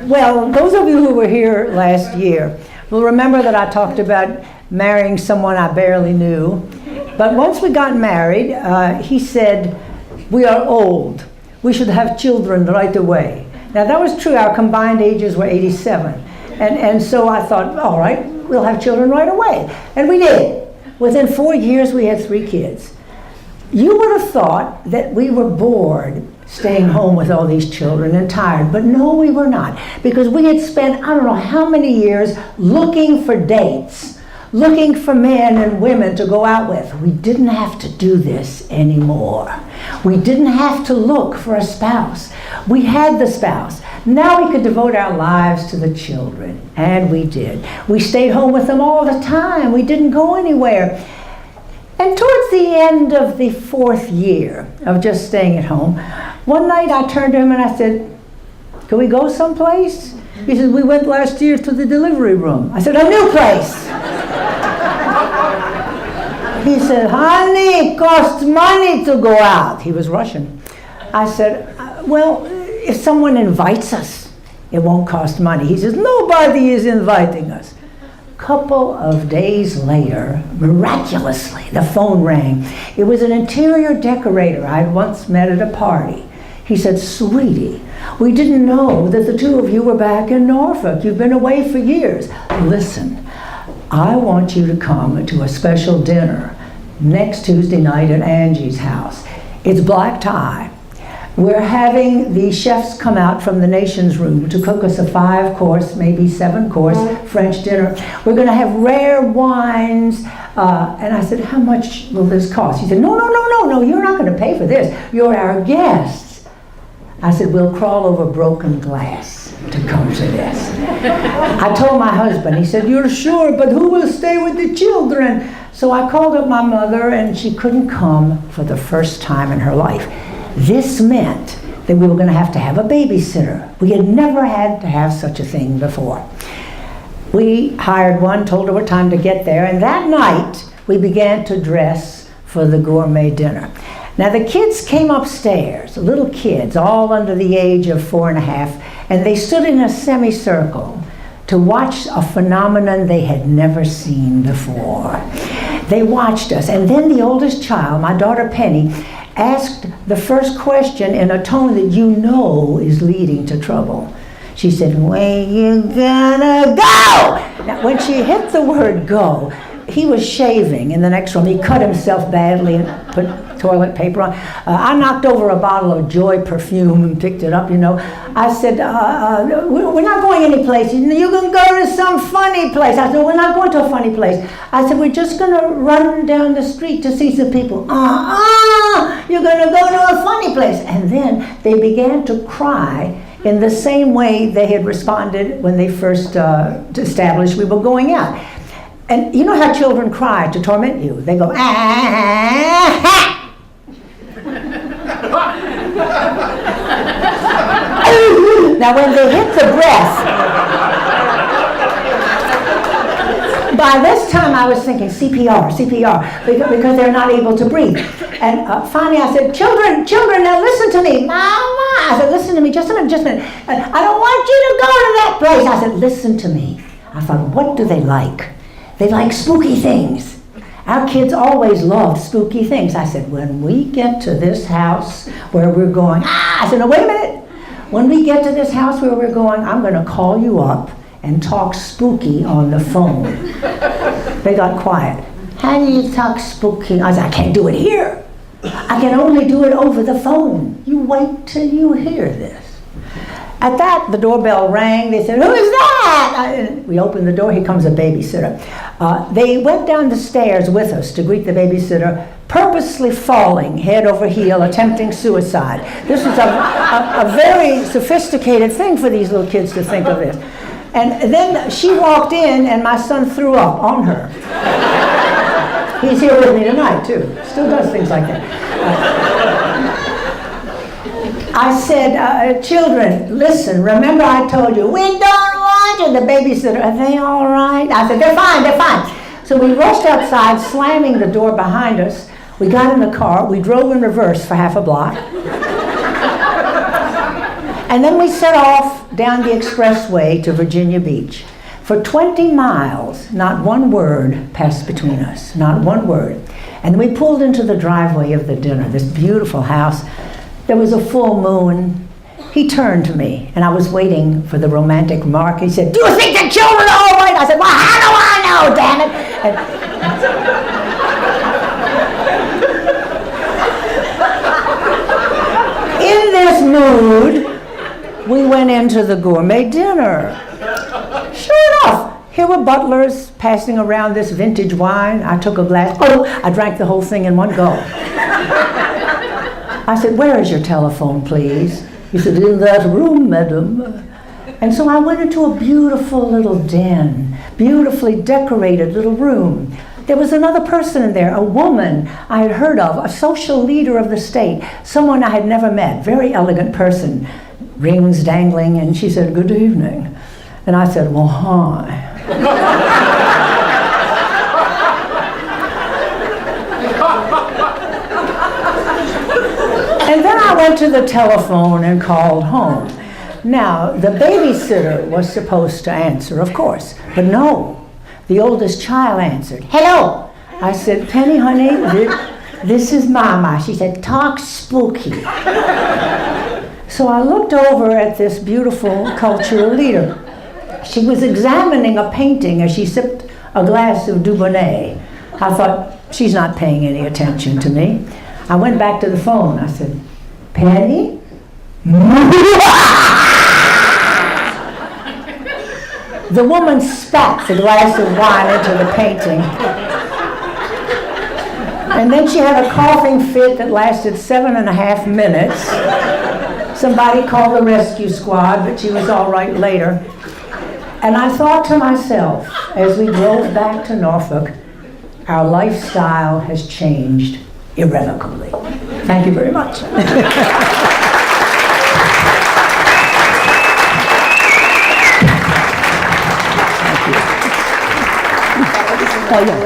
Well, those of you who were here last year will remember that I talked about marrying someone I barely knew. But once we got married, he said, "We are old. We should have children right away." Now that was true. Our combined ages were 87. And so I thought, all right, we'll have children right away. And we did. Within 4 years, we had 3 kids. You would have thought that we were bored staying home with all these children and tired, but no, we were not. Because we had spent, I don't know how many years looking for dates, looking for men and women to go out with. We didn't have to do this anymore. We didn't have to look for a spouse. We had the spouse. Now we could devote our lives to the children, and we did. We stayed home with them all the time. We didn't go anywhere. And towards the end of the 4th year of just staying at home, one night I turned to him and I said, "Can we go someplace?" He said, "We went last year to the delivery room." I said, "A new place." He said, "Honey, it costs money to go out." He was Russian. I said, "Well, if someone invites us, it won't cost money." He says, "Nobody is inviting us." Couple of days later, miraculously, the phone rang. It was an interior decorator I'd once met at a party. He said, "Sweetie, we didn't know that the 2 of you were back in Norfolk. You've been away for years. Listen, I want you to come to a special dinner next Tuesday night at Angie's house. It's black tie. We're having the chefs come out from the Nations Room to cook us a 5-course, maybe 7-course French dinner. We're going to have rare wines." And I said, "How much will this cost?" He said, No, you're not going to pay for this. You're our guests." I said, "We'll crawl over broken glass to come to this." I told my husband. He said, "You're sure, but who will stay with the children?" So I called up my mother, and she couldn't come for the first time in her life. This meant that we were going to have a babysitter. We had never had to have such a thing before. We hired one, told her what time to get there, and that night we began to dress for the gourmet dinner. Now the kids came upstairs, little kids, all under the age of 4 and a half, and they stood in a semicircle to watch a phenomenon they had never seen before. They watched us, and then the oldest child, my daughter Penny, asked the first question in a tone that you know is leading to trouble. She said, "Where you gonna go?" Now, when she hit the word "go," he was shaving in the next room. He cut himself badly and put toilet paper on. I knocked over a bottle of Joy perfume and picked it up, you know. I said, "We're not going any place. You can go to some funny place." I said, "We're not going to a funny place." I said, "We're just going to run down the street to see some people." You're going to go to a funny place." And then they began to cry in the same way they had responded when they first established we were going out. And you know how children cry to torment you. They go, "Ah." Now when they hit the breath, by this time I was thinking CPR, because they're not able to breathe. And finally I said, children, now listen to me. Mama, I said, "Listen to me, just a minute. I don't want you to go to that place." I said, "Listen to me." I thought, what do they like? They like spooky things. Our kids always loved spooky things. I said, "When we get to this house where we're going," I said, "No, wait a minute. When we get to this house where we're going, I'm going to call you up and talk spooky on the phone." They got quiet. "How do you talk spooky?" I said, "I can't do it here. I can only do it over the phone. You wait till you hear this." At that, the doorbell rang. They said, "Who is that?" We opened the door. Here comes a babysitter. They went down the stairs with us to greet the babysitter, purposely falling head over heel, attempting suicide. This was a very sophisticated thing for these little kids to think of this. And then she walked in, and my son threw up on her. He's here with me tonight, too. Still does things like that. I said, "Children, listen, remember I told you, we don't want you." The babysitter, "Are they all right?" I said, they're fine. So we rushed outside, slamming the door behind us. We got in the car. We drove in reverse for half a block. And then we set off down the expressway to Virginia Beach. For 20 miles, not one word passed between us, not one word. And we pulled into the driveway of the dinner, this beautiful house. There was a full moon. He turned to me, and I was waiting for the romantic remark. He said, "Do you think the children are all right?" I said, "Well, how do I know, damn it?" In this mood, we went into the gourmet dinner. Sure enough, here were butlers passing around this vintage wine. I took a glass. Oh, I drank the whole thing in one go. I said, "Where is your telephone, please?" He said, "In that room, madam." And so I went into a beautiful little den, beautifully decorated little room. There was another person in there, a woman I had heard of, a social leader of the state, someone I had never met, very elegant person, rings dangling, and she said, "Good evening." And I said, "Well, hi." And then I went to the telephone and called home. Now, the babysitter was supposed to answer, of course, but no. The oldest child answered. "Hello." I said, "Penny, honey, this is Mama." She said, "Talk spooky." So I looked over at this beautiful cultural leader. She was examining a painting as she sipped a glass of Dubonnet. I thought, she's not paying any attention to me. I went back to the phone. I said, "Penny?" The woman spat the glass of wine into the painting. And then she had a coughing fit that lasted 7.5 minutes. Somebody called the rescue squad, but she was all right later. And I thought to myself, as we drove back to Norfolk, our lifestyle has changed irrevocably. Thank you very much. Thank you.